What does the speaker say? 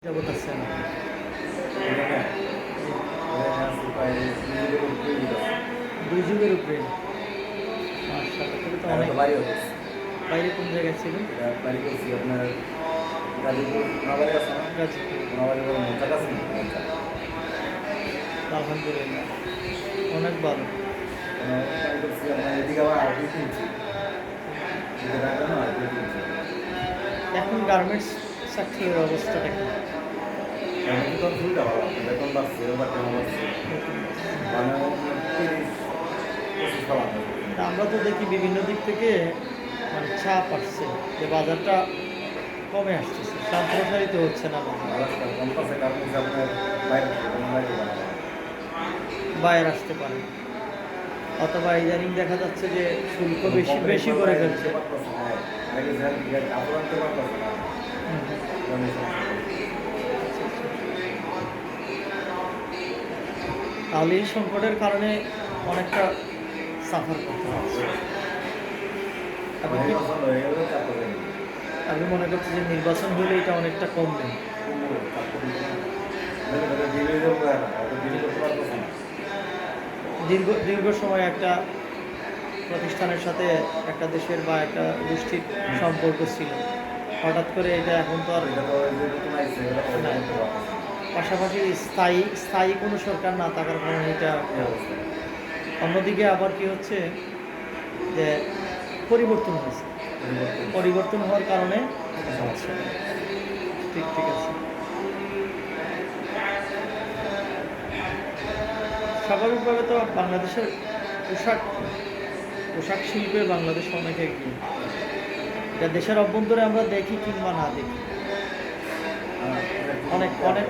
যাবত আছেন? দুই যুগের উপরে। মাশাআল্লাহ, তাহলে তো অনেক। বাইরে কোন জায়গায় ছিলেন? গাজীপুর। আলহামদুলিল্লাহ, অনেক ভালো। এখন গার্মেন্টস সেক্টরের অবস্থাটা কি? আমরা তো দেখি বিভিন্ন দিক থেকে মানে চাপ আসছে যে বাজারটা কমে আসতেছে, সম্প্রসারিত হচ্ছে না, বাইরে আসতে পারে, অথবা ইদানিং দেখা যাচ্ছে যে শুল্ক বেশি বেশি করে ফেলছে। তাহলে এই সংকটের কারণে অনেকটা সাফার করতে হচ্ছে। আমি মনে করছি যে নির্বাচন হলে এটা অনেকটা কমবে। দীর্ঘ সময় একটা প্রতিষ্ঠানের সাথে একটা দেশের বা একটা গোষ্ঠীর সম্পর্ক ছিল, হঠাৎ করে এটা এখন তো আর পাশাপাশি স্থায়ী কোনো সরকার না থাকার কারণে এটা। অন্যদিকে আবার কি হচ্ছে যে পরিবর্তন হয়েছে, পরিবর্তন হওয়ার কারণে ঠিক আছে। স্বাভাবিকভাবে তো বাংলাদেশের পোশাক শিল্পে বাংলাদেশ অনেক এগিয়ে, যা দেশের অভ্যন্তরে আমরা দেখি কিংবা না দেখি, অনেক অনেক